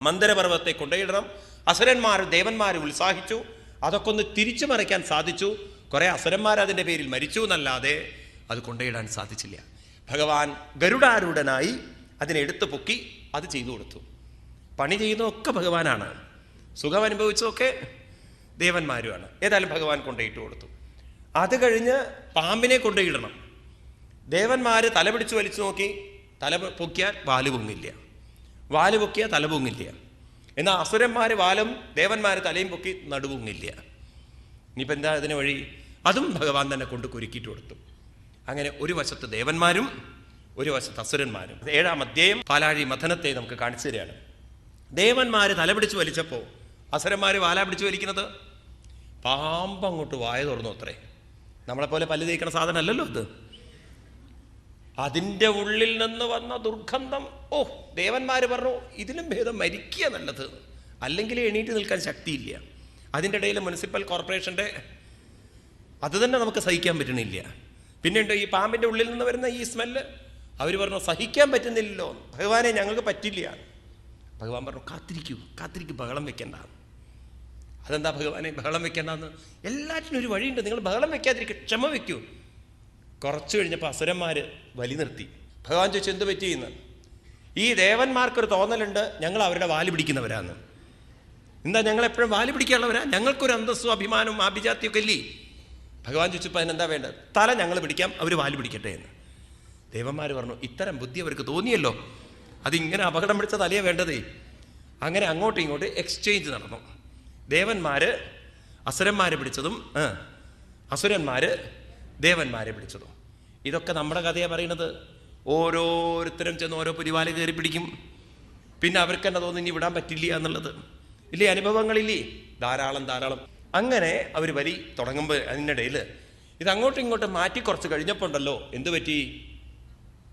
മന്ദരപർവ്വതത്തെ കൊണ്ടുപോയിടണം. അസുരന്മാർ ദേവന്മാർ ഉത്സാഹിച്ചു. അതൊക്കെ ഒന്ന് തിരിച്ചു മറിക്കാൻ സാധിച്ചു. കുറേ അസുരന്മാർ അതിൻ്റെ പേരിൽ മരിച്ചു എന്നല്ലാതെ അത് കൊണ്ടുപോയിടാൻ സാധിച്ചില്ല. ഭഗവാൻ ഗരുഡാരൂഢനായി അതിനെ എടുത്തു പൊക്കി അത് ചെയ്തു കൊടുത്തു. പണി ചെയ്യുന്നതൊക്കെ ഭഗവാനാണ്, സുഖം അനുഭവിച്ചതൊക്കെ ദേവന്മാരുമാണ്. ഏതായാലും ഭഗവാൻ കൊണ്ടുപോയിട്ട് കൊടുത്തു. അത് കഴിഞ്ഞ് പാമ്പിനെ കൊണ്ടുപോയിടണം. ദേവന്മാർ തല പിടിച്ച് വലിച്ചു നോക്കി, തല പൊക്കിയാൽ വാല് പൊങ്ങില്ല, വാല് പൊക്കിയാൽ തല പൊങ്ങില്ല. എന്നാൽ അസുരന്മാർ വാലും ദേവന്മാർ തലയും പൊക്കി നടുപൊങ്ങില്ല. ഇനിയിപ്പോൾ എന്താ അതിന് വഴി? അതും ഭഗവാൻ തന്നെ കൊണ്ട് കുരുക്കിയിട്ട് കൊടുത്തു. അങ്ങനെ ഒരു വശത്ത് ദേവന്മാരും ഒരു വശത്ത് അസുരന്മാരും. 7-ാം അധ്യായം പാലാഴി മഥനത്തെ നമുക്ക് കാണിച്ചു തരികയാണ്. ദേവന്മാർ തല പിടിച്ച് വലിച്ചപ്പോൾ അസുരന്മാർ വാല പിടിച്ച് വലിക്കുന്നത്, പാമ്പ് അങ്ങോട്ട് വായ തുറന്നു. അത്രേ, നമ്മളെപ്പോലെ പല്ല് തേക്കണ സാധനമല്ലല്ലോ അത്. അതിൻ്റെ ഉള്ളിൽ നിന്ന് വന്ന ദുർഗന്ധം, ഓ, ദേവന്മാർ പറഞ്ഞു ഇതിലും ഭേദം മരിക്കുക നല്ലത്, അല്ലെങ്കിൽ എണീറ്റ് നിൽക്കാൻ ശക്തിയില്ല. അതിൻ്റെ ഇടയിൽ മുനിസിപ്പൽ കോർപ്പറേഷൻ്റെ അത് തന്നെ നമുക്ക് സഹിക്കാൻ പറ്റണില്ല. പിന്നെയുണ്ട് ഈ പാമ്പിൻ്റെ ഉള്ളിൽ നിന്ന് വരുന്ന ഈ സ്മെല്ല്. അവർ പറഞ്ഞു സഹിക്കാൻ പറ്റുന്നില്ലല്ലോ, ഭഗവാനെ ഞങ്ങൾക്ക് പറ്റില്ല. ഭഗവാൻ പറഞ്ഞു കാത്തിരിക്കൂ, ബഹളം വെക്കണ്ട. അതെന്താ ഭഗവാനെ ബഹളം വെക്കേണ്ടെന്ന്? എല്ലാറ്റിനും ഒരു വഴിയുണ്ട്, നിങ്ങൾ ബഹളം വെക്കാതിരിക്കും, ക്ഷമ വയ്ക്കൂ. കുറച്ച് കഴിഞ്ഞപ്പോൾ അസുരന്മാർ വലി നിർത്തി. ഭഗവാൻ ചോദിച്ചു എന്ത് പറ്റിയെന്ന്. ഈ ദേവന്മാർക്കൊരു തോന്നലുണ്ട് ഞങ്ങൾ അവരുടെ വാല് പിടിക്കുന്നവരാന്ന്. എന്താ ഞങ്ങളെപ്പോഴും വാല് പിടിക്കാനുള്ളവരാ? ഞങ്ങൾക്കൊരു അന്തസ്സും അഭിമാനവും ആഭിജാത്യമൊക്കെ ഇല്ലേ? ഭഗവാൻ ചോദിച്ചപ്പോൾ അതിനെന്താ വേണ്ടത്? തല ഞങ്ങൾ പിടിക്കാം, അവർ വാല് പിടിക്കട്ടെ എന്ന്. ദേവന്മാർ പറഞ്ഞു ഇത്തരം ബുദ്ധി അവർക്ക് തോന്നിയല്ലോ, അതിങ്ങനെ അപകടം പിടിച്ച തലയെ വേണ്ടതേ. അങ്ങനെ അങ്ങോട്ടും ഇങ്ങോട്ടും എക്സ്ചേഞ്ച് നടന്നു. ദേവന്മാർ അസുരന്മാരെ പിടിച്ചതും അസുരന്മാർ ദേവന്മാരെ പിടിച്ചതും. ഇതൊക്കെ നമ്മുടെ കഥയാണ് പറയുന്നത്. ഓരോരുത്തരും ചെന്ന് ഓരോ പുലിവാല് കയറി പിടിക്കും. പിന്നെ അവർക്ക് തന്നെ തോന്നുന്നു ഇനി വിടാൻ പറ്റില്ല എന്നുള്ളത്. ഇല്ലേ, അനുഭവങ്ങളില്ലേ ധാരാളം. അങ്ങനെ അവർ വലി തുടങ്ങുമ്പോൾ അതിനിടയിൽ ഇത് അങ്ങോട്ടും ഇങ്ങോട്ടും മാറ്റി കുറച്ച് കഴിഞ്ഞപ്പോൾ ഉണ്ടല്ലോ എന്തു പറ്റി?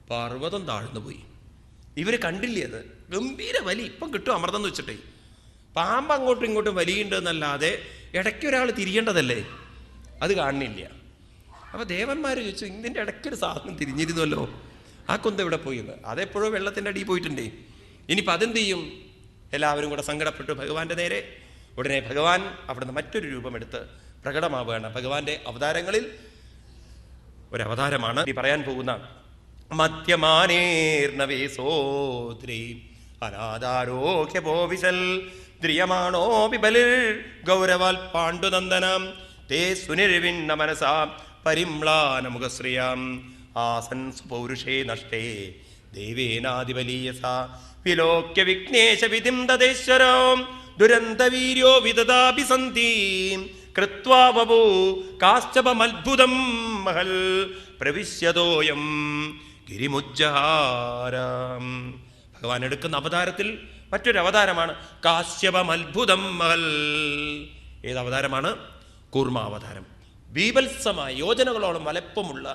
പർവ്വതം താഴ്ന്നു പോയി. ഇവർ കണ്ടില്ലേ അത്? ഗംഭീര വലി. ഇപ്പം കിട്ടും അമൃതം എന്ന് വെച്ചിട്ടേ. പാമ്പ് അങ്ങോട്ടും ഇങ്ങോട്ടും വലിയുണ്ട് എന്നല്ലാതെ ഇടയ്ക്ക് ഒരാൾ തിരിയേണ്ടതല്ലേ, അത് കാണുന്നില്ല. അപ്പോൾ ദേവന്മാർ ചോദിച്ചു ഇതിൻ്റെ ഇടയ്ക്കൊരു സാധനം തിരിഞ്ഞിരുന്നല്ലോ, ആ കൊന്ത എവിടെ പോയിന്ന്? അതെപ്പോഴും വെള്ളത്തിൻ്റെ അടിയിൽ പോയിട്ടുണ്ടേ. ഇനിയിപ്പോൾ അതെന്ത് ചെയ്യും? എല്ലാവരും കൂടെ സങ്കടപ്പെട്ടു ഭഗവാന്റെ നേരെ. ഉടനെ ഭഗവാൻ അവിടുന്ന് മറ്റൊരു രൂപമെടുത്ത് പ്രകടമാവുകയാണ്. ഭഗവാന്റെ അവതാരങ്ങളിൽ ഒരവതാരമാണ് ഈ പറയാൻ പോകുന്ന. മധ്യമാനേർണവേസോദ്രീ അനാദാരോഗ്യപോവിശൽ ദ്രിയമാണോ ബിബലിർ ഗൗരവാൽ പാണ്ഡുനന്ദനം തേ സുനിർവിണ്ണ മനസാ പരിമ്ലാനമുഖശ്രിയാം ആസൻ സുപൗരുഷേ നഷ്ടേ ദേവേനാദിബലീയസ വിലോക്യ വിഘ്നേശ വിധിം തദേശ്വരോ ദുരന്തവീര്യോ വിദദാഭിസന്ധി കൃത്വാ വപൂ കാശ്ചപമത്ഭുതം മഹൽ പ്രവിശ്യതോയം ഗിരിമുജ്ജഹാരം. ഭഗവാൻ എടുക്കുന്ന അവതാരത്തിൽ മറ്റൊരു അവതാരമാണ് കാശ്യപമത്ഭുതം മഹൽ. ഏത് അവതാരമാണ്? കൂർമാവതാരം. ബീഭത്സമായ യോജനകളോളം വലപ്പമുള്ള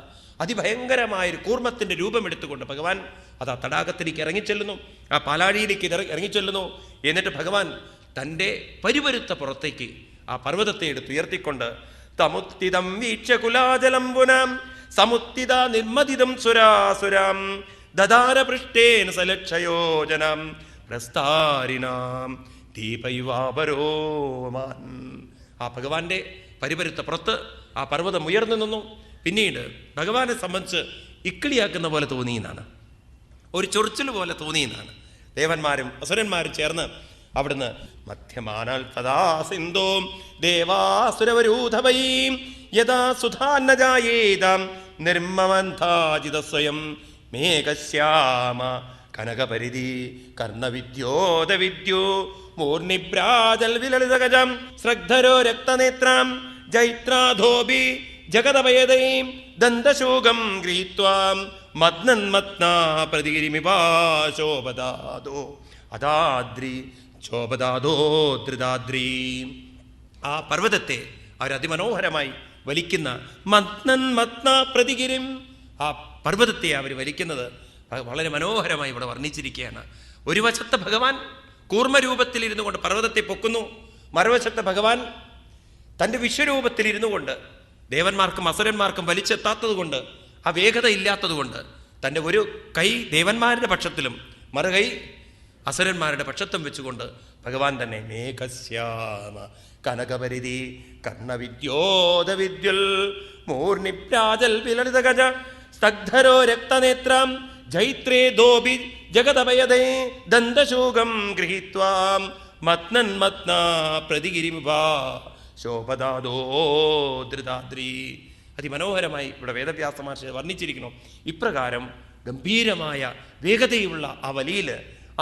അതിഭയങ്കരമായൊരു കൂർമ്മത്തിൻ്റെ രൂപമെടുത്തുകൊണ്ട് ഭഗവാൻ അത് ആ തടാകത്തിലേക്ക് ഇറങ്ങിച്ചെല്ലുന്നു, ആ പാലാഴിയിലേക്ക് ഇറങ്ങിച്ചെല്ലുന്നു. എന്നിട്ട് ഭഗവാൻ തൻ്റെ പരിവരുത്ത പുറത്തേക്ക് ആ പർവ്വതത്തെ എടുത്തുയർത്തിക്കൊണ്ട് തമുത്തിതം വീക്ഷ്യ കുലാജലം പുനം സമുത്തിത നിർമ്മതിതം സുരാസുരാം ദദാരപൃഷ്ടേന സലക്ഷയോജനം പ്രസ്താരിനാം ദീപൈവാപരോമാൻ. ആ ഭഗവാന്റെ പരിപരുത്ത പുറത്ത് ആ പർവ്വതം ഉയർന്നു നിന്നു. പിന്നീട് ഭഗവാനെ സംബന്ധിച്ച് ഇക്കിളിയാക്കുന്ന പോലെ തോന്നിയെന്നാണ്, ഒരു ചൊറിച്ചിൽ പോലെ തോന്നിയെന്നാണ്. ദേവന്മാരും അസുരന്മാരും ചേർന്ന് അവിടുന്ന് മധ്യമാനാൽ തഥാ സിന്ധോ ദേവാസുരവരൂധവൈ യഥാ സുധാന്നജായേതാം നിർമ്മമന്ധാജിത സ്വയം മേഘശ്യാമ കനകപരിധി കർണവിദ്യോദവിദ്യോ മൂർണിഭ്രാജൽ വിലളിതഗജം ശ്രദ്ധരോ രക്തനേത്രാം ജൈത്രാധോബി ജഗദഭയദൈം ദന്തശൂകം ഗൃഹീത്വാം മദ്നന്മത്നാ പ്രതിഗിരിമിപാശോപദാദോ അദാദ്രി ശോഭദാദോ ധൃതാദ്രി. ആ പർവ്വതത്തെ അവരതിമനോഹരമായി വലിക്കുന്ന മത്നാ പ്രതിഗിരിം, ആ പർവ്വതത്തെ അവർ വലിക്കുന്നത് വളരെ മനോഹരമായി ഇവിടെ വർണ്ണിച്ചിരിക്കുകയാണ്. ഒരു വശത്ത് ഭഗവാൻ കൂർമ്മരൂപത്തിലിരുന്നു കൊണ്ട് പർവ്വതത്തെ പൊക്കുന്നു, മറുവശത്ത് ഭഗവാൻ തൻ്റെ വിശ്വരൂപത്തിലിരുന്നു കൊണ്ട് ദേവന്മാർക്കും അസുരന്മാർക്കും വലിച്ചെത്താത്തത് കൊണ്ട്, ആ വേഗത ഇല്ലാത്തത് കൊണ്ട് തൻ്റെ ഒരു കൈ ദേവന്മാരുടെ പക്ഷത്തിലും മറുകൈ അസുരന്മാരുടെ പക്ഷത്വം വെച്ചുകൊണ്ട് ഭഗവാൻ തന്നെ മേഘശ്യാമ കനകപരിധി കർണവിദ്യോദവിദ്യുൽ മൂർണിപ്രാജൽ വിലളിത ഗജ സ്തഗ്ധരോ രക്തനേത്രം ജൈത്രേ ദോബി ജഗതഭയദേ ദന്തശൂകം ഗൃഹീത്വാം മത്നൻ മത്ന പ്രതിഗിരിമുഭാ ശോഭദാദോ ധൃതാദ്രി. അതിമനോഹരമായി ഇവിടെ വേദവ്യാസ മഹർഷി വർണ്ണിച്ചിരിക്കുന്നു. ഇപ്രകാരം ഗംഭീരമായ വേഗതയുള്ള ആ വലിയിൽ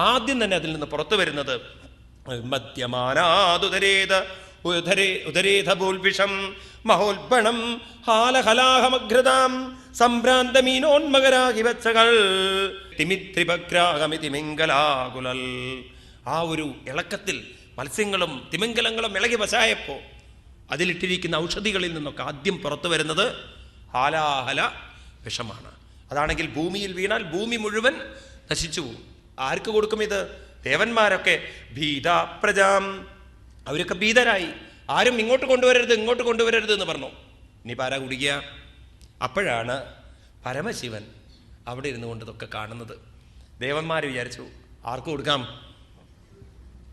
ആദ്യം തന്നെ അതിൽ നിന്ന് പുറത്തു വരുന്നത് മദ്യമാനാദുദരേത ഉദരേധഭൂൽവിഷം മഹോൽബണം ഹാലഹലാഹമഘൃതാം സംഭ്രാന്തമീനോന്മകരാഹിവച്ചകൾ തിമിത്രിഭഗ്രാഹമിതിമിംഗലാകുലൽ. ആ ഒരു ഇളക്കത്തിൽ മത്സ്യങ്ങളും തിമിംഗലങ്ങളും ഇളകി വശായപ്പോ അതിലിട്ടിരിക്കുന്ന ഔഷധികളിൽ നിന്നൊക്കെ ആദ്യം പുറത്തു വരുന്നത് ഹാലാഹല വിഷമാണ്. അതാണെങ്കിൽ ഭൂമിയിൽ വീണാൽ ഭൂമി മുഴുവൻ നശിച്ചു പോകും. ആർക്ക് കൊടുക്കും ഇത്? ദേവന്മാരൊക്കെ ഭീത പ്രജാം, അവരൊക്കെ ഭീതരായി. ആരും ഇങ്ങോട്ട് കൊണ്ടുവരരുത് എന്ന് പറഞ്ഞു. ഇനിയിപ്പോൾ ആരാ കുടിക്കുക? അപ്പോഴാണ് പരമശിവൻ അവിടെ ഇരുന്നു കൊണ്ട് ഇതൊക്കെ കാണുന്നത്. ദേവന്മാർ വിചാരിച്ചു ആർക്ക് കൊടുക്കാം?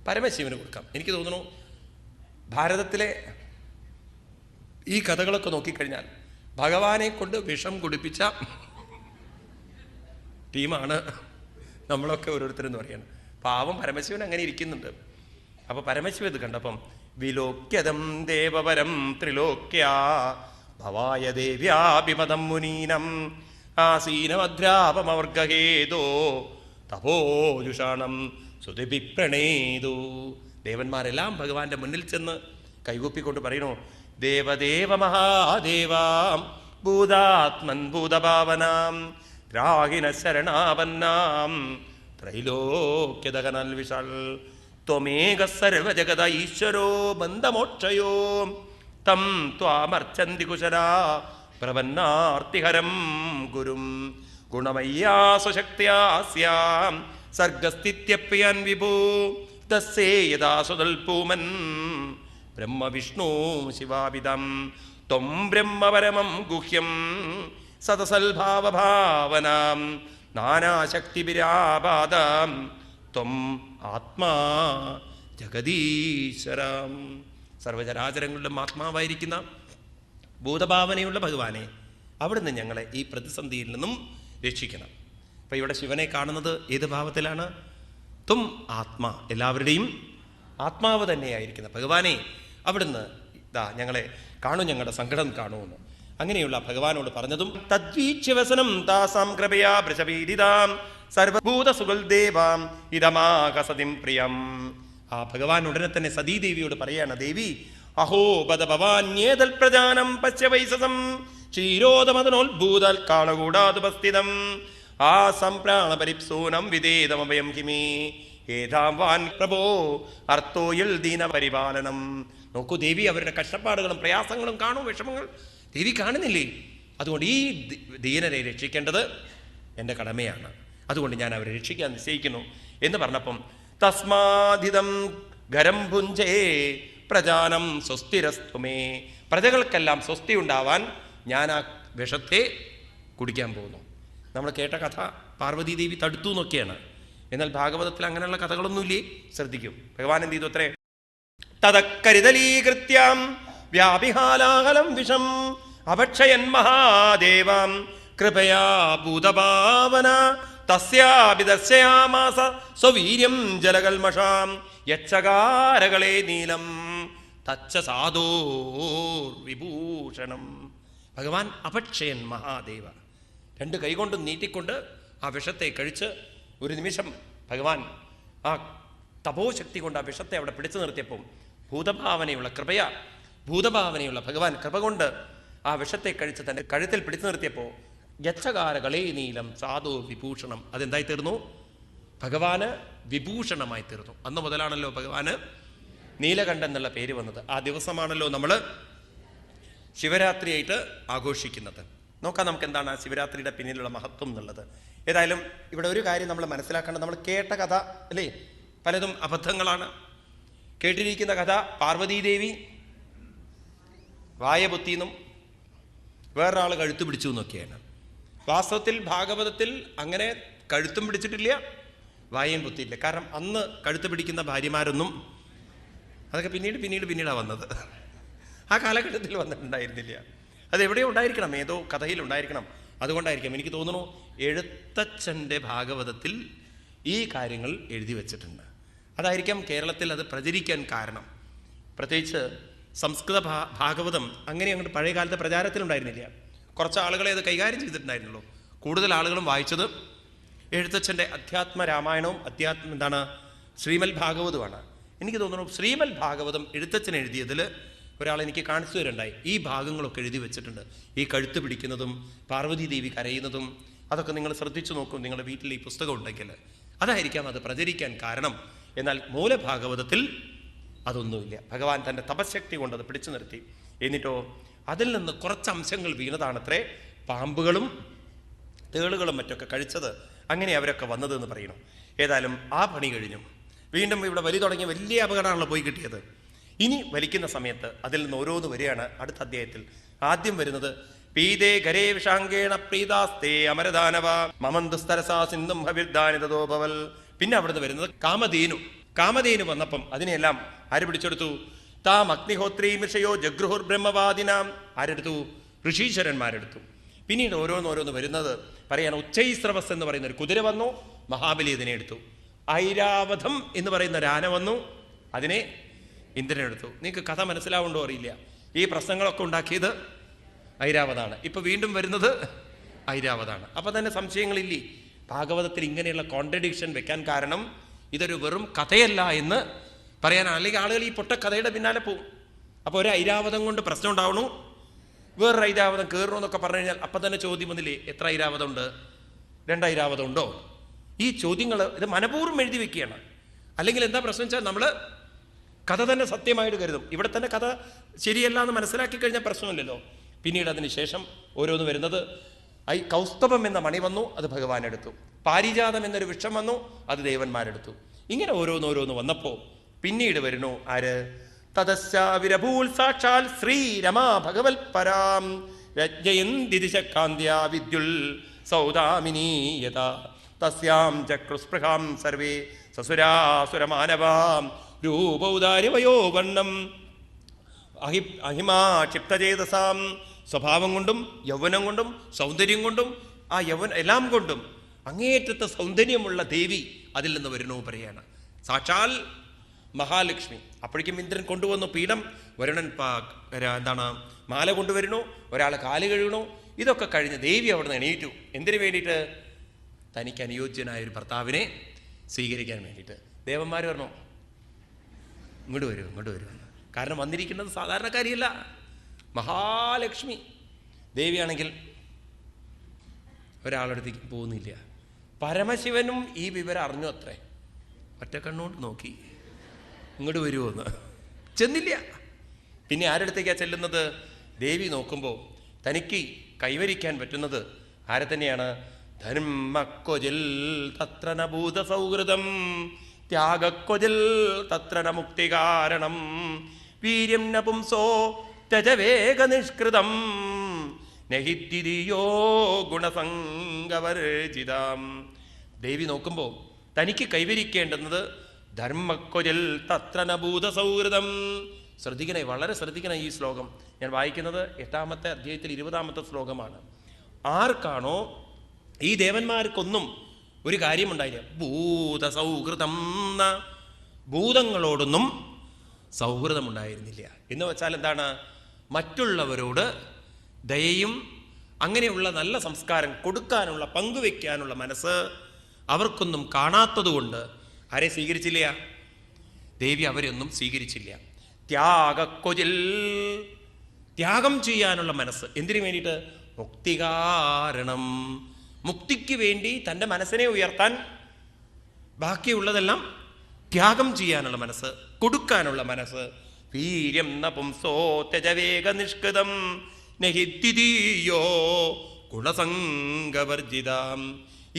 പരമശിവന് കൊടുക്കാം. എനിക്ക് തോന്നുന്നു ഭാരതത്തിലെ ഈ കഥകളൊക്കെ നോക്കിക്കഴിഞ്ഞാൽ ഭഗവാനെ കൊണ്ട് വിഷം കുടിപ്പിച്ച ടീമാണ് നമ്മളൊക്കെ ഓരോരുത്തരെന്ന് പറയണം. പാവം പരമശിവൻ അങ്ങനെ ഇരിക്കുന്നുണ്ട്. അപ്പൊ പരമശിവൻ ഇത് കണ്ടപ്പം വിലോക്യതം ദേവപരം ത്രിലോക്യ ഭവായ ദേവ്യാഭിമതം മുനീനം ആസീനമദ്രാപമവർഗഹേതോ തപോജുഷാണം സുതിഭി പ്രണേതു. ദേവന്മാരെല്ലാം ഭഗവാന്റെ മുന്നിൽ ചെന്ന് കൈകൂപ്പിക്കൊണ്ട് പറയണു, ദേവദേവ മഹാദേവാം ഭൂതാത്മൻ ഭൂതഭാവനാം ഗ്രാഹിന ശരണാപന്നാം ത്രൈലോക്യദഗനൽ വിശാൽ ത്വമേക സർവജഗത ഈശ്വരോ ബന്ധമോക്ഷയോ തം ത്വാമർച്ചന്തി കുശലാ പ്രപന്നാർത്തിഹരം ഗുരും ഗുണമയ്യാസു ശക്തിയാസ്യാം സർഗസ്ഥിത്യപ്രിയാൻ വിഭൂ തസ്സേ യഥാ സുതൽപൂമൻ ബ്രഹ്മവിഷ്ണു ശിവാവിദം ത്വം ബ്രഹ്മപരമം ഗുഹ്യം സതസൽഭാവഭാവനാം നാനാശക്തിവിരാപാദം ത്വം ആത്മാ ജഗദീശ്വരം. സർവചരാചരങ്ങളുടെ ആത്മാവായിരിക്കുന്ന ഭൂതഭാവനയുള്ള ഭഗവാനെ അവിടുന്ന് ഞങ്ങളെ ഈ പ്രതിസന്ധിയിൽ നിന്നും രക്ഷിക്കണം. അപ്പം ഇവിടെ ശിവനെ കാണുന്നത് ഏത് ഭാവത്തിലാണ്? തും ആത്മാ, എല്ലാവരുടെയും ആത്മാവ് തന്നെയായിരിക്കുന്ന ഭഗവാനെ അവിടുന്ന് ഇതാ ഞങ്ങളെ കാണൂ, ഞങ്ങളുടെ സങ്കടം കാണുമെന്ന് അങ്ങനെയുള്ള ഭഗവാനോട് പറഞ്ഞതും തദ്വീക്ഷ്യവസനം താസാം കൃപയാ വൃഷപീഡിതാം സർവഭൂത സുഗൽദേവാം ഇതമാകസതിം പ്രിയം. ആ ഭഗവാൻ ഉടനെ തന്നെ സതീദേവിയോട് പറയാണ്, ദേവി അഹോ ബദ ഭവാന്യേതൽ പ്രജാനം പശ്യ വൈസസം ക്ഷീരോദമതനോത്ഭൂതൽ കാളകൂടാതുപസ്ഥിതം ആ സംപ്രാണപരിപ്സൂനം വിദേതമഭയം കിമേ ഏതാം വാൻ പ്രഭോ അർത്ഥോയിൽ ദീനപരിപാലനം. നോക്കൂ ദേവി, അവരുടെ കഷ്ടപ്പാടുകളും പ്രയാസങ്ങളും കാണൂ, വിഷമങ്ങൾ ദേവി കാണുന്നില്ലേ? അതുകൊണ്ട് ഈ ദീനരെ രക്ഷിക്കേണ്ടത് എൻ്റെ കടമയാണ്. അതുകൊണ്ട് ഞാൻ അവരെ രക്ഷിക്കാൻ നിശ്ചയിക്കുന്നു എന്ന് പറഞ്ഞപ്പം തസ്മാധിതം ഗരം ഭുഞ്ചേ പ്രജാനം സ്വസ്തിരസ്തുമേ, പ്രജകൾക്കെല്ലാം സ്വസ്തി ഉണ്ടാവാൻ ഞാൻ ആ വിഷത്തെ കുടിക്കാൻ പോകുന്നു. നമ്മൾ കേട്ട കഥ പാർവതീദേവി തടുത്തു എന്നൊക്കെയാണ്. എന്നാൽ ഭാഗവതത്തിൽ അങ്ങനെയുള്ള കഥകളൊന്നുമില്ലേ? ശ്രദ്ധിക്കും. ഭഗവാൻ എന്ത് ചെയ്തു അത്രേ? തദക്കരിതലീകൃത്യാം വ്യാപിഹാലാഹലം വിഷം അഭക്ഷയൻ മഹാദേവാം കൃപയാ ഭൂതഭാവന തസ്യാഭിദർശയാമാസ സ്വവീര്യം ജലകൽമഷാം യക്ഷകാരകളെ നീലം തച്ച സാധോർ വിഭൂഷണം. ഭഗവാൻ അഭക്ഷയൻ മഹാദേവ രണ്ട് കൈകൊണ്ട് നീട്ടിക്കൊണ്ട് ആ വിഷത്തെ കഴിച്ച് ഒരു നിമിഷം ഭഗവാൻ ആ തപോശക്തി കൊണ്ട് ആ വിഷത്തെ അവിടെ പിടിച്ചു നിർത്തിയപ്പോൾ ഭൂതഭാവനയുള്ള ഭൂതഭാവനയുള്ള ഭഗവാൻ കൃപ കൊണ്ട് ആ വിഷത്തെ കഴിച്ച് തൻ്റെ കഴുത്തിൽ പിടിച്ചു നിർത്തിയപ്പോൾ യക്ഷകാരകളെ നീലം സാധു വിഭൂഷണം, അതെന്തായി തീർന്നു? ഭഗവാന് വിഭൂഷണമായി തീർന്നു. അന്ന് മുതലാണല്ലോ ഭഗവാന് നീലകണ്ഠൻ എന്നുള്ള പേര് വന്നത്. ആ ദിവസമാണല്ലോ നമ്മൾ ശിവരാത്രിയായിട്ട് ആഘോഷിക്കുന്നത്. നോക്കാം നമുക്ക് എന്താണ് ആ ശിവരാത്രിയുടെ പിന്നിലുള്ള മഹത്വം എന്നുള്ളത്. ഏതായാലും ഇവിടെ ഒരു കാര്യം നമ്മൾ മനസ്സിലാക്കേണ്ടത്, നമ്മൾ കേട്ട കഥ അല്ലേ പലതും അബദ്ധങ്ങളാണ്. കേട്ടിരിക്കുന്ന കഥ പാർവതീദേവി വായ പൊത്തിയെന്നും വേറൊരാൾ കഴുത്ത് പിടിച്ചു എന്നൊക്കെയാണ്. വാസ്തവത്തിൽ ഭാഗവതത്തിൽ അങ്ങനെ കഴുത്തും പിടിച്ചിട്ടില്ല, വായയും പൊത്തിയില്ല. കാരണം അന്ന് കഴുത്ത് പിടിക്കുന്ന ഭാര്യമാരൊന്നും, അതൊക്കെ പിന്നീടാണ് വന്നത്. ആ കാലഘട്ടത്തിൽ വന്നിട്ടുണ്ടായിരുന്നില്ല. അതെവിടെയോ ഉണ്ടായിരിക്കണം, ഏതോ കഥയിലുണ്ടായിരിക്കണം. അതുകൊണ്ടായിരിക്കാം എനിക്ക് തോന്നുന്നു എഴുത്തച്ഛൻ്റെ ഭാഗവതത്തിൽ ഈ കാര്യങ്ങൾ എഴുതി വച്ചിട്ടുണ്ട്. അതായിരിക്കാം കേരളത്തിൽ അത് പ്രചരിക്കാൻ കാരണം. പ്രത്യേകിച്ച് സംസ്കൃത ഭാഗവതം അങ്ങനെ അങ്ങോട്ട് പഴയ കാലത്തെ പ്രചാരത്തിലുണ്ടായിരുന്നില്ല. കുറച്ച് ആളുകളെ അത് കൈകാര്യം ചെയ്തിട്ടുണ്ടായിരുന്നുള്ളൂ. കൂടുതൽ ആളുകളും വായിച്ചത് എഴുത്തച്ഛൻ്റെ അധ്യാത്മ രാമായണവും ശ്രീമൽ ഭാഗവതവുമാണ്. എനിക്ക് തോന്നുന്നു ശ്രീമൽ ഭാഗവതം എഴുത്തച്ഛൻ എഴുതിയതിൽ ഒരാളെനിക്ക് കാണിച്ചു തരുണ്ടായി. ഈ ഭാഗങ്ങളൊക്കെ എഴുതി വെച്ചിട്ടുണ്ട്. ഈ കഴുത്ത് പിടിക്കുന്നതും പാർവതി ദേവി കരയുന്നതും അതൊക്കെ നിങ്ങൾ ശ്രദ്ധിച്ചു നോക്കും, നിങ്ങളുടെ വീട്ടിൽ ഈ പുസ്തകം ഉണ്ടെങ്കിൽ. അതായിരിക്കാം അത് പ്രചരിക്കാൻ കാരണം. എന്നാൽ മൂലഭാഗവതത്തിൽ അതൊന്നുമില്ല. ഭഗവാൻ തൻ്റെ തപശക്തി കൊണ്ട് അത് പിടിച്ചു നിർത്തി. എന്നിട്ടോ അതിൽ നിന്ന് കുറച്ച് അംശങ്ങൾ വീണതാണത്രേ പാമ്പുകളും തേളുകളും മറ്റൊക്കെ കഴിച്ചത്. അങ്ങനെ അവരൊക്കെ വന്നതെന്ന് പറയണം. ഏതായാലും ആ പണി കഴിഞ്ഞു. വീണ്ടും ഇവിടെ വലി തുടങ്ങിയ വലിയ അപകടമാണല്ലോ പോയി കിട്ടിയത്. ഇനി വലിക്കുന്ന സമയത്ത് അതിൽ നിന്ന് ഓരോന്ന് വരികയാണ് അടുത്ത അധ്യായത്തിൽ. ആദ്യം വരുന്നത് പീതേ ഗരേ വിഷാങ്കേണ പ്രീതാസ്തേ അമരദാനവ മമന്തുസ്തരസാ സിന്ധും ഹവിർദാനിതോ ഭവൽ. പിന്നെ അവിടുന്ന് വരുന്നത് കാമധേനു വന്നപ്പം അതിനെല്ലാം ആര് പിടിച്ചെടുത്തു? താം അഗ്നിഹോത്രീ മിഷയോ ജഗൃഹുർ ബ്രഹ്മവാദിനാം. ആരെടുത്തു? ഋഷീശ്വരന്മാരെടുത്തു. പിന്നീട് ഓരോന്നോരോന്ന് വരുന്നത് പറയാണ്. ഉച്ചൈസ്രവസ് എന്ന് പറയുന്ന ഒരു കുതിര വന്നു, മഹാബലി അതിനെ എടുത്തു. ഐരാവതം എന്ന് പറയുന്ന ഒരു ആന വന്നു, അതിനെ ഇന്ദ്രനെടുത്തു. നിങ്ങൾക്ക് കഥ മനസ്സിലാവുണ്ടോ അറിയില്ല. ഈ പ്രശ്നങ്ങളൊക്കെ ഉണ്ടാക്കിയത് ഐരാവതാണ്. ഇപ്പൊ വീണ്ടും വരുന്നത് ഐരാവതാണ്. അപ്പൊ തന്നെ സംശയങ്ങളില്ലേ? ഭാഗവതത്തിൽ ഇങ്ങനെയുള്ള കോൺട്രഡിക്ഷൻ വെക്കാൻ കാരണം ഇതൊരു വെറും കഥയല്ല എന്ന് പറയാനാണ്. അല്ലെങ്കിൽ ആളുകൾ ഈ പൊട്ട കഥയുടെ പിന്നാലെ പോവും. അപ്പോൾ ഒരു ഐരാവതം കൊണ്ട് പ്രശ്നം ഉണ്ടാവണു, വേറൊരു ഐരാവതം കയറണു എന്നൊക്കെ പറഞ്ഞു കഴിഞ്ഞാൽ അപ്പം തന്നെ ചോദ്യം വന്നില്ലേ, എത്ര ഐരാവതം ഉണ്ട്? 2 ഐരാവതം ഉണ്ടോ? ഈ ചോദ്യങ്ങൾ ഇത് മനഃപൂർവ്വം എഴുതി വെക്കുകയാണ്. അല്ലെങ്കിൽ എന്താ പ്രശ്നം വെച്ചാൽ നമ്മൾ കഥ തന്നെ സത്യമായിട്ട് കരുതും. ഇവിടെ തന്നെ കഥ ശരിയല്ല എന്ന് മനസ്സിലാക്കി കഴിഞ്ഞാൽ പ്രശ്നമില്ലല്ലോ. പിന്നീട് അതിന് ശേഷം ഓരോന്ന് വരുന്നത് കൗസ്തഭം എന്ന മണി വന്നു, അത് ഭഗവാൻ എടുത്തു. പാരിജാതം എന്നൊരു വൃക്ഷം വന്നു, അത് ദേവന്മാരെടുത്തു. ഇങ്ങനെ ഓരോന്നോരോന്ന് വന്നപ്പോൾ പിന്നീട് വരുന്നു ആര്? തദസ്യാവിരഭൂൽ സാക്ഷാൽ ശ്രീരമാ ഭഗവത് പരാം രജ്ഞയന്തിദിശകാന്ത്യാ വിദ്യുൽ സൗദാമിനീയത തസ്യാം ചക്രുസ്പൃഹാം സർവേ സസുരാസുരമാനവാം രൂപൗദാര്യമയോ വർണ്ണം അഹിമാക്ഷിപ്തചേതസാം. സ്വഭാവം കൊണ്ടും യൗവനം കൊണ്ടും സൗന്ദര്യം കൊണ്ടും ആ എല്ലാം കൊണ്ടും അങ്ങേയറ്റത്തെ സൗന്ദര്യമുള്ള ദേവി അതിൽ നിന്ന് വരുന്നു പറയാണ്. സാക്ഷാൽ മഹാലക്ഷ്മി. അപ്പോഴേക്കും ഇന്ദ്രൻ കൊണ്ടുവന്നു പീഠം, വരുണൻ മാല കൊണ്ടുവരുന്നു, ഒരാൾ കാല് കഴുകണു. ഇതൊക്കെ കഴിഞ്ഞ് ദേവി അവിടെ നിന്ന് എണീറ്റു. എന്തിനു വേണ്ടിയിട്ട്? തനിക്ക് അനുയോജ്യനായ ഒരു ഭർത്താവിനെ സ്വീകരിക്കാൻ വേണ്ടിയിട്ട്. ദേവന്മാർ പറഞ്ഞു ഇങ്ങോട്ട് വരൂ. കാരണം വന്നിരിക്കുന്നത് സാധാരണക്കാരിയല്ല, മഹാലക്ഷ്മി. ദേവിയാണെങ്കിൽ ഒരാളടുത്തേക്ക് പോകുന്നില്ല. പരമശിവനും ഈ വിവരം അറിഞ്ഞു അത്രേ. ഒറ്റ കണ്ണുകൊണ്ട് നോക്കി, ഇങ്ങോട്ട് വരുമോ എന്ന്. ചെന്നില്ല. പിന്നെ ആരടുത്തേക്കാണ് ചെല്ലുന്നത്? ദേവി നോക്കുമ്പോൾ തനിക്ക് കൈവരിക്കാൻ പറ്റുന്നത് ആരെ തന്നെയാണ്? ധർമ്മക്കൊജിൽ തത്ര ന ഭൂത സൗഹൃദം ത്യാഗക്കൊജിൽ തത്ര ന മുക്തി കാരണം വീര്യം ന പുംസോ ത്യജവേഗ നിഷ്കൃതം നഹിദ്വിതീയോ ഗുണസംഗവർജിതാം. ദേവി നോക്കുമ്പോൾ തനിക്ക് കൈവരിക്കേണ്ടുന്നത് ധർമ്മക്കൊജിൽ തത്ര ന ഭൂത സൗഹൃദം. ശ്രദ്ധിക്കണേ, വളരെ ശ്രദ്ധിക്കണേ. ഈ ശ്ലോകം ഞാൻ വായിക്കുന്നത് 8-ാമത്തെ അധ്യായത്തിൽ 20-ാമത്തെ ശ്ലോകമാണ്. ആർക്കാണോ ഈ ദേവന്മാർക്കൊന്നും ഒരു കാര്യമുണ്ടായില്ല, ഭൂത സൗഹൃദം, ഭൂതങ്ങളോടൊന്നും സൗഹൃദമുണ്ടായിരുന്നില്ല. എന്ന് വെച്ചാൽ എന്താണ്? മറ്റുള്ളവരോട് ദയയും അങ്ങനെയുള്ള നല്ല സംസ്കാരം കൊടുക്കാനുള്ള, പങ്കുവെക്കാനുള്ള മനസ്സ് അവർക്കൊന്നും കാണാത്തതുകൊണ്ട് ആരെ സ്വീകരിച്ചില്ല? ദേവി അവരെയൊന്നും സ്വീകരിച്ചില്ല. ത്യാഗക്കൊജിൽ, ത്യാഗം ചെയ്യാനുള്ള മനസ്സ്. എന്തിനു വേണ്ടിയിട്ട്? മുക്തി കാരണം, മുക്തിക്ക് വേണ്ടി തൻ്റെ മനസ്സിനെ ഉയർത്താൻ ബാക്കിയുള്ളതെല്ലാം ത്യാഗം ചെയ്യാനുള്ള മനസ്സ്, കൊടുക്കാനുള്ള മനസ്സ്. വീര്യം ന പുംസോ ത്യജവേഗ നിഷ്കൃതം നഹിദ്വിതീയോ ഗുണസംഗവർജിതാം.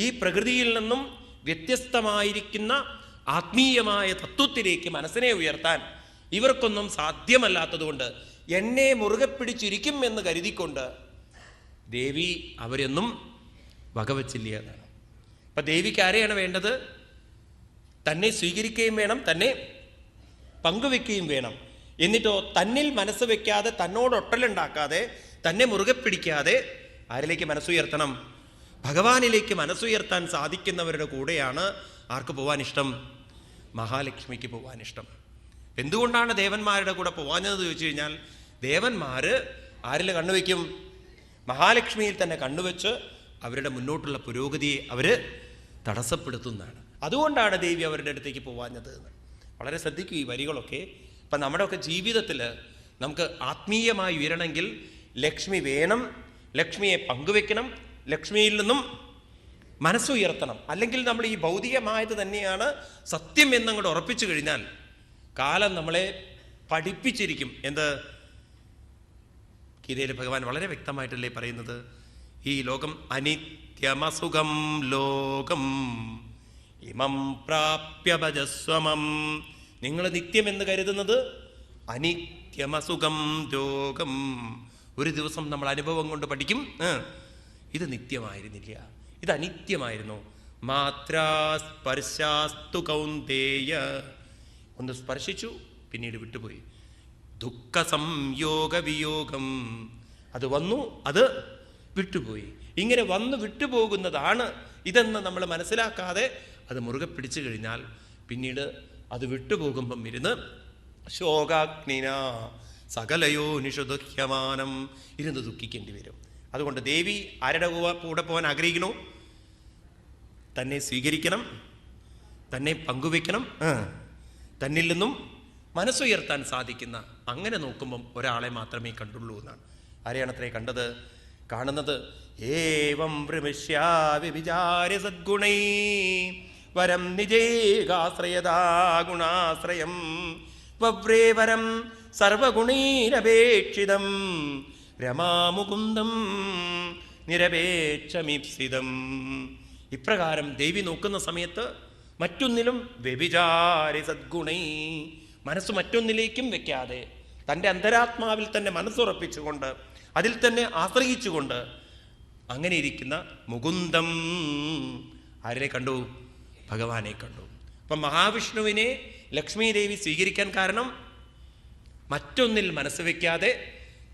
ഈ പ്രകൃതിയിൽ നിന്നും വ്യത്യസ്തമായിരിക്കുന്ന ആത്മീയമായ തത്വത്തിലേക്ക് മനസ്സിനെ ഉയർത്താൻ ഇവർക്കൊന്നും സാധ്യമല്ലാത്തതുകൊണ്ട് എന്നെ മുറുകെ പിടിച്ചിരിക്കും എന്ന് കരുതിക്കൊണ്ട് ദേവി അവരൊന്നും വകവച്ചില്ല എന്നാണ്. അപ്പം ദേവിക്ക് ആരെയാണ് വേണ്ടത്? തന്നെ സ്വീകരിക്കുകയും വേണം, തന്നെ പങ്കുവെക്കുകയും വേണം. എന്നിട്ടോ തന്നിൽ മനസ്സ് വെക്കാതെ, തന്നോടൊട്ടലുണ്ടാക്കാതെ, തന്നെ മുറുകെ പിടിക്കാതെ ആരിലേക്ക് മനസ്സുയർത്തണം? ഭഗവാനിലേക്ക് മനസ്സുയർത്താൻ സാധിക്കുന്നവരുടെ കൂടെയാണ് ആർക്ക് പോവാൻ ഇഷ്ടം? മഹാലക്ഷ്മിക്ക് പോവാൻ ഇഷ്ടം. എന്തുകൊണ്ടാണ് ദേവന്മാരുടെ കൂടെ പോവാഞ്ഞതെന്ന് ചോദിച്ചു കഴിഞ്ഞാൽ, ദേവന്മാർ ആരിൽ കണ്ണുവെക്കും? മഹാലക്ഷ്മിയിൽ തന്നെ കണ്ണുവെച്ച് അവരുടെ മുന്നോട്ടുള്ള പുരോഗതിയെ അവർ തടസ്സപ്പെടുത്തുന്നതാണ്. അതുകൊണ്ടാണ് ദേവി അവരുടെ അടുത്തേക്ക് പോവാഞ്ഞത് എന്ന്. വളരെ ശ്രദ്ധിക്കും ഈ വരികളൊക്കെ. അപ്പം നമ്മുടെയൊക്കെ ജീവിതത്തിൽ നമുക്ക് ആത്മീയമായി ഉയരണമെങ്കിൽ ലക്ഷ്മി വേണം, ലക്ഷ്മിയെ പങ്കുവെക്കണം, ലക്ഷ്മിയിൽ നിന്നും മനസ്സുയർത്തണം. അല്ലെങ്കിൽ നമ്മൾ ഈ ഭൗതികമായത് തന്നെയാണ് സത്യം എന്നങ്ങോട്ട് ഉറപ്പിച്ചു കഴിഞ്ഞാൽ കാലം നമ്മളെ പഠിപ്പിച്ചിരിക്കും. എന്ത്? ഗീതയിൽ ഭഗവാൻ വളരെ വ്യക്തമായിട്ടല്ലേ പറയുന്നത്, ഈ ലോകം അനിത്യമസുഖം ലോകം ഇമം പ്രാപ്യ ഭജസ്വമം. നിങ്ങൾ നിത്യമെന്ന് കരുതുന്നത് അനിത്യമസുഖം ലോകം. ഒരു ദിവസം നമ്മൾ അനുഭവം കൊണ്ട് പഠിക്കും, ഇത് നിത്യമായിരുന്നില്ല, ഇത് അനിത്യമായിരുന്നു. മാത്രാ സ്പർശാസ്തു കൗന്ദേയ. ഒന്ന് സ്പർശിച്ചു, പിന്നീട് വിട്ടുപോയി. ദുഃഖ സംയോഗ വിയോഗം. അത് വന്നു, അത് വിട്ടുപോയി. ഇങ്ങനെ വന്നു വിട്ടുപോകുന്നതാണ് ഇതെന്ന് നമ്മൾ മനസ്സിലാക്കാതെ അത് മുറുകെ പിടിച്ചു കഴിഞ്ഞാൽ പിന്നീട് അത് വിട്ടുപോകുമ്പം ഇരുന്ന് ശോകാഗ്നിന സകലയോ നിഷുദുഹ്യമാനം ഇരുന്ന് ദുഃഖിക്കേണ്ടി വരും. അതുകൊണ്ട് ദേവി ആരുടെ കൂടെ പോകാൻ ആഗ്രഹിക്കണോ? തന്നെ സ്വീകരിക്കണം, തന്നെ പങ്കുവെക്കണം, തന്നിൽ നിന്നും മനസ്സുയർത്താൻ സാധിക്കുന്ന, അങ്ങനെ നോക്കുമ്പം ഒരാളെ മാത്രമേ കണ്ടുള്ളൂ എന്നാണ്. ആരെയാണത്രേ കണ്ടത്? കാണുന്നത് ഏവം വിചാര്യ സദ്ഗുണൈ വരം നിജേകാശ്രയതാ ഗുണാശ്രയം വവ്രേ വരം സർവഗുണൈരപേക്ഷിതം രമാമുകുന്ദം നിരപേക്ഷമീപ്സിതം. ഇപ്രകാരം ദേവി നോക്കുന്ന സമയത്ത് മറ്റൊന്നിലും വ്യഭിചാരി സദ്ഗുണൈ, മനസ്സ് മറ്റൊന്നിലേക്കും വെക്കാതെ തൻ്റെ അന്തരാത്മാവിൽ തന്നെ മനസ്സുറപ്പിച്ചുകൊണ്ട് അതിൽ തന്നെ ആശ്രയിച്ചുകൊണ്ട് അങ്ങനെ ഇരിക്കുന്ന മുകുന്ദം ആരെ കണ്ടു? ഭഗവാനെ കണ്ടു. അപ്പം മഹാവിഷ്ണുവിനെ ലക്ഷ്മി ദേവി സ്വീകരിക്കാൻ കാരണം മറ്റൊന്നിൽ മനസ്സ് വയ്ക്കാതെ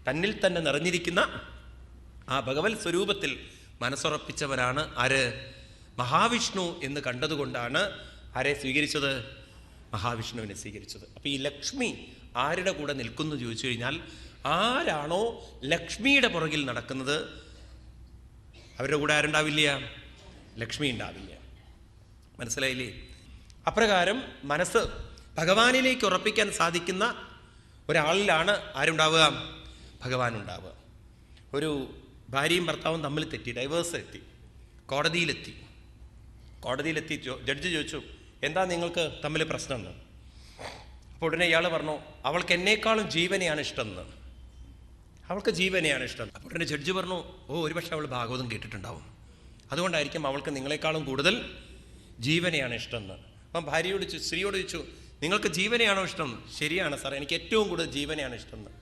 തന്നിൽ തന്നെ നിറഞ്ഞിരിക്കുന്ന ആ ഭഗവത് സ്വരൂപത്തിൽ മനസ്സുറപ്പിച്ചവരാണ് ആര്? മഹാവിഷ്ണു എന്ന് കണ്ടതുകൊണ്ടാണ് ആരെ സ്വീകരിച്ചത്? മഹാവിഷ്ണുവിനെ സ്വീകരിച്ചത്. അപ്പം ഈ ലക്ഷ്മി ആരുടെ കൂടെ നിൽക്കുന്നു ചോദിച്ചു കഴിഞ്ഞാൽ, ആരാണോ ലക്ഷ്മിയുടെ പുറകിൽ നടക്കുന്നത് അവരുടെ കൂടെ ആരുണ്ടാവില്ല? ലക്ഷ്മി ഉണ്ടാവില്ല. മനസ്സിലായില്ലേ? അപ്രകാരം മനസ്സ് ഭഗവാനിലേക്ക് ഉറപ്പിക്കാൻ സാധിക്കുന്ന ഒരാളിലാണ് ആരുണ്ടാവുക? ഭഗവാൻ ഉണ്ടാവുക. ഒരു ഭാര്യയും ഭർത്താവും തമ്മിൽ തെറ്റി, ഡൈവേഴ്സ് എത്തി, കോടതിയിലെത്തി. ജഡ്ജി ചോദിച്ചു, എന്താ നിങ്ങൾക്ക് തമ്മിൽ പ്രശ്നം എന്ന്. അപ്പോൾ ഉടനെ ഇയാൾ പറഞ്ഞു, അവൾക്ക് എന്നേക്കാളും ജീവനെയാണ് ഇഷ്ടം എന്ന്. അവൾക്ക് ജീവനെയാണ് ഇഷ്ടം. അപ്പോൾ ഉടനെ ജഡ്ജി പറഞ്ഞു, ഒരുപക്ഷെ അവൾ ഭാഗവതം കേട്ടിട്ടുണ്ടാവും, അതുകൊണ്ടായിരിക്കും അവൾക്ക് നിങ്ങളെക്കാളും കൂടുതൽ ജീവനെയാണ് ഇഷ്ടം എന്ന്. അപ്പം ഭാര്യയോട് സ്ത്രീയോട് ചോദിച്ചു, നിങ്ങൾക്ക് ജീവനെയാണോ ഇഷ്ടം? ശരിയാണ് സാർ, എനിക്ക് ഏറ്റവും കൂടുതൽ ജീവനെയാണ് ഇഷ്ടം എന്ന്.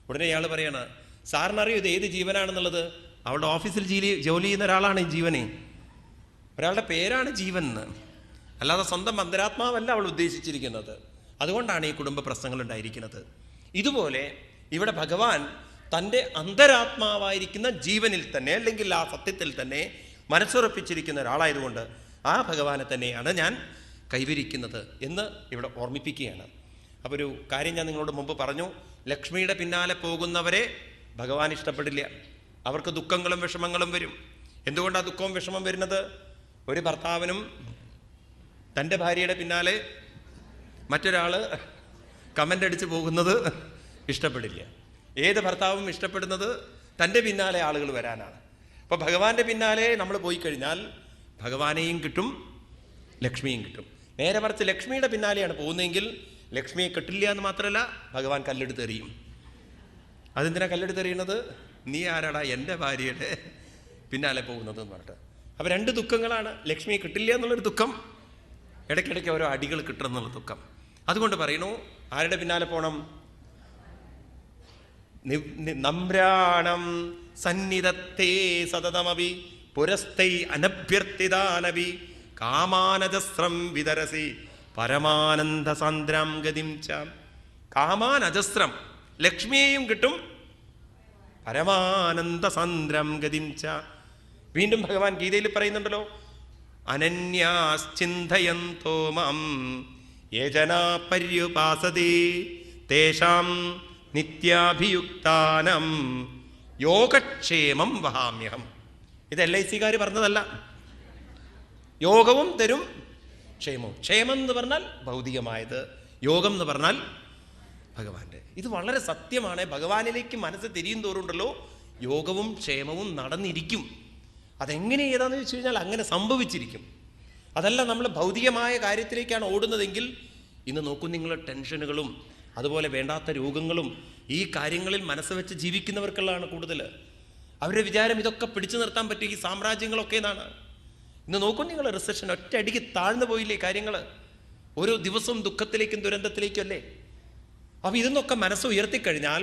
ഉടനെ ഇയാൾ പറയാണ്, സാറിനറിയോ ഇത് ഏത് ജീവനാണെന്നുള്ളത്? അവളുടെ ഓഫീസിൽ ജോലി ചെയ്യുന്ന ഒരാളാണ് ഈ ജീവനെ, ഒരാളുടെ പേരാണ് ജീവൻ എന്ന്. അല്ലാതെ സ്വന്തം അന്തരാത്മാവല്ല അവൾ ഉദ്ദേശിച്ചിരിക്കുന്നത്. അതുകൊണ്ടാണ് ഈ കുടുംബ പ്രശ്നങ്ങൾ ഉണ്ടായിരിക്കുന്നത്. ഇതുപോലെ ഇവിടെ ഭഗവാൻ തൻ്റെ അന്തരാത്മാവായിരിക്കുന്ന ജീവനിൽ തന്നെ, അല്ലെങ്കിൽ ആ സത്യത്തിൽ തന്നെ മനസ്സുറപ്പിച്ചിരിക്കുന്ന ഒരാളായതുകൊണ്ട് ആ ഭഗവാനെ തന്നെയാണ് ഞാൻ കൈവരിക്കുന്നത് എന്ന് ഇവിടെ ഓർമ്മിപ്പിക്കുകയാണ്. അപ്പോൾ ഒരു കാര്യം ഞാൻ നിങ്ങളോട് മുമ്പ് പറഞ്ഞു, ലക്ഷ്മിയുടെ പിന്നാലെ പോകുന്നവരെ ഭഗവാൻ ഇഷ്ടപ്പെടില്ല. അവർക്ക് ദുഃഖങ്ങളും വിഷമങ്ങളും വരും. എന്തുകൊണ്ടാണ് ദുഃഖവും വിഷമം വരുന്നത്? ഒരു ഭർത്താവിനും തൻ്റെ ഭാര്യയുടെ പിന്നാലെ മറ്റൊരാൾ കമൻ്റ് അടിച്ച് പോകുന്നത് ഇഷ്ടപ്പെടില്ല. ഏത് ഭർത്താവും ഇഷ്ടപ്പെടുന്നത് തൻ്റെ പിന്നാലെ ആളുകൾ വരാനാണ്. അപ്പോൾ ഭഗവാന്റെ പിന്നാലെ നമ്മൾ പോയി കഴിഞ്ഞാൽ ഭഗവാനെയും കിട്ടും, ലക്ഷ്മിയും കിട്ടും. നേരെ മറിച്ച് ലക്ഷ്മിയുടെ പിന്നാലെയാണ് പോകുന്നതെങ്കിൽ ലക്ഷ്മിയെ കിട്ടില്ല എന്ന് മാത്രമല്ല, ഭഗവാൻ കല്ലെടുത്ത് എറിയും. അതെന്തിനാ കല്ലെടുത്ത് എറിയുന്നത്? നീ ആരാടാ എൻ്റെ ഭാര്യയുടെ പിന്നാലെ പോകുന്നത് എന്ന് പറഞ്ഞിട്ട്. അപ്പോൾ രണ്ട് ദുഃഖങ്ങളാണ്. ലക്ഷ്മിയെ കിട്ടില്ല എന്നുള്ളൊരു ദുഃഖം, ഇടയ്ക്കിടയ്ക്ക് ഓരോ അടികൾ കിട്ടണം എന്നുള്ള ദുഃഖം. അതുകൊണ്ട് പറയുന്നു, ആരുടെ പിന്നാലെ പോകണം? നമ്രാണം സന്നിധത്തെ സതതമപി പുരസ്ഥൈ അനഭ്യർത്ഥിതാനപി കാമാനജസ്രം വിതരസി പരമാനന്ദ സാന്ദ്രാം ഗതിം ച. കാമാൻ അജസ്രം, ലക്ഷ്മിയെയും കിട്ടും, പരമാനന്ദ സാന്ദ്രം ഗതിം ച. വീണ്ടും ഭഗവാൻ ഗീതയിൽ പറയുന്നുണ്ടല്ലോ, അനന്യാശ്ചിന്തയന്തോ മാം യേ ജനാ പര്യുപാസതേ തേഷാം നിത്യാഭിയുക്താനം യോഗക്ഷേമം വഹാമ്യഹം. ഇത് LIC-കാർ പറഞ്ഞതല്ല. യോഗവും തരും, ക്ഷേമവും. ക്ഷേമം എന്ന് പറഞ്ഞാൽ ഭൗതികമായത്, യോഗം എന്ന് പറഞ്ഞാൽ ഭഗവാന്റെ. ഇത് വളരെ സത്യമാണ്. ഭഗവാനിലേക്ക് മനസ്സ് തിരിയും തോറുണ്ടല്ലോ യോഗവും ക്ഷേമവും നടന്നിരിക്കും. അതെങ്ങനെ ഏതാന്ന് വെച്ച് കഴിഞ്ഞാൽ അങ്ങനെ സംഭവിച്ചിരിക്കും. അതല്ല നമ്മൾ ഭൗതികമായ കാര്യത്തിലേക്കാണ് ഓടുന്നതെങ്കിൽ ഇന്ന് നോക്കൂ, നിങ്ങൾ ടെൻഷനുകളും അതുപോലെ വേണ്ടാത്ത രോഗങ്ങളും ഈ കാര്യങ്ങളിൽ മനസ്സ് വെച്ച് ജീവിക്കുന്നവർക്കുള്ളതാണ് കൂടുതൽ. അവരുടെ വിചാരം ഇതൊക്കെ പിടിച്ചു നിർത്താൻ പറ്റും ഈ സാമ്രാജ്യങ്ങളൊക്കെ എന്നാണ്. ഇന്ന് നോക്കൂ നിങ്ങൾ, റിസഷൻ ഒറ്റയടിക്ക് താഴ്ന്നു പോയില്ലേ കാര്യങ്ങൾ? ഓരോ ദിവസവും ദുഃഖത്തിലേക്കും ദുരന്തത്തിലേക്കും അല്ലേ? അപ്പം ഇതെന്നൊക്കെ മനസ്സ് ഉയർത്തിക്കഴിഞ്ഞാൽ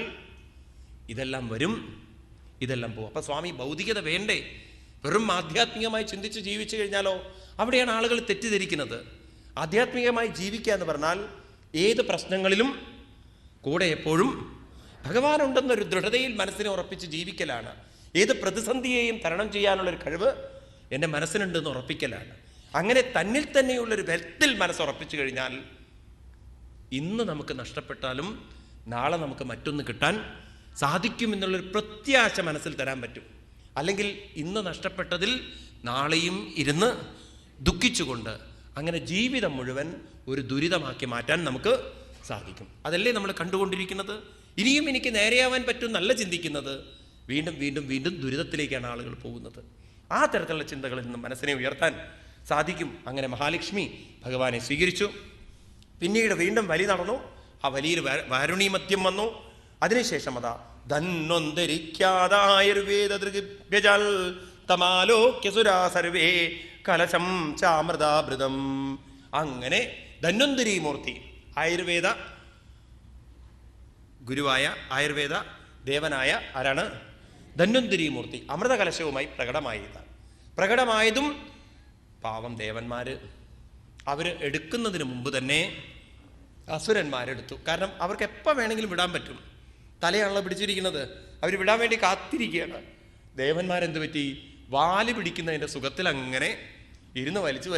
ഇതെല്ലാം വരും, ഇതെല്ലാം പോകും. അപ്പം സ്വാമി ഭൗതികത വേണ്ടേ? വെറും ആധ്യാത്മികമായി ചിന്തിച്ച് ജീവിച്ചു കഴിഞ്ഞാലോ? അവിടെയാണ് ആളുകൾ തെറ്റിദ്ധരിക്കുന്നത്. ആധ്യാത്മികമായി ജീവിക്കുക എന്ന് പറഞ്ഞാൽ ഏത് പ്രശ്നങ്ങളിലും കൂടെ എപ്പോഴും ഭഗവാനുണ്ടെന്നൊരു ദൃഢതയിൽ മനസ്സിനെ ഉറപ്പിച്ച് ജീവിക്കലാണ്. ഏത് പ്രതിസന്ധിയെയും തരണം ചെയ്യാനുള്ളൊരു കഴിവ് എൻ്റെ മനസ്സിനുണ്ടെന്ന് ഉറപ്പിക്കലാണ്. അങ്ങനെ തന്നിൽ തന്നെയുള്ളൊരു ബലത്തിൽ മനസ്സുറപ്പിച്ചു കഴിഞ്ഞാൽ ഇന്ന് നമുക്ക് നഷ്ടപ്പെട്ടാലും നാളെ നമുക്ക് മറ്റൊന്ന് കിട്ടാൻ സാധിക്കുമെന്നുള്ളൊരു പ്രത്യാശ മനസ്സിൽ തരാൻ പറ്റും. അല്ലെങ്കിൽ ഇന്ന് നഷ്ടപ്പെട്ടതിൽ നാളെയും ഇരുന്ന് ദുഃഖിച്ചുകൊണ്ട് അങ്ങനെ ജീവിതം മുഴുവൻ ഒരു ദുരിതമാക്കി മാറ്റാൻ നമുക്ക് സാധിക്കും. അതല്ലേ നമ്മൾ കണ്ടുകൊണ്ടിരിക്കുന്നത്. ഇനിയും എനിക്ക് നേരെയാവാൻ പറ്റും എന്നല്ല ചിന്തിക്കുന്നത്. വീണ്ടും വീണ്ടും വീണ്ടും ദുരിതത്തിലേക്കാണ് ആളുകൾ പോകുന്നത്. ആ തരത്തിലുള്ള ചിന്തകളിൽ നിന്ന് മനസ്സിനെ ഉയർത്താൻ സാധിക്കും. അങ്ങനെ മഹാലക്ഷ്മി ഭഗവാനെ സ്വീകരിച്ചു. പിന്നീട് വീണ്ടും വലി നടന്നു. ആ വലിയിൽ വാരുണി മദ്യം വന്നു. അതിനുശേഷം അതാ ധന്നൊന്തിരിക്കാതായുർവേദൃഗജാൽ തമാലോക്യസുരാ സർവേ കലശം ചാമൃതാമൃതം. അങ്ങനെ ധന്വന്തരി മൂർത്തി, ആയുർവേദ ഗുരുവായ ആയുർവേദ ദേവനായ ആരാണ്? ധന്വന്തരി മൂർത്തി അമൃത കലശവുമായി പ്രകടമായതും പാവം ദേവന്മാര് അവർ എടുക്കുന്നതിന് മുമ്പ് തന്നെ അസുരന്മാരെടുത്തു. കാരണം അവർക്ക് എപ്പോൾ വേണമെങ്കിലും വിടാൻ പറ്റും. തലയാണല്ലോ പിടിച്ചിരിക്കുന്നത്. അവർ വിടാൻ വേണ്ടി കാത്തിരിക്കുകയാണ്. ദേവന്മാരെന്ത് പറ്റി? വാല് പിടിക്കുന്നതിൻ്റെ സുഖത്തിൽ അങ്ങനെ ഇരുന്ന് വലിച്ച്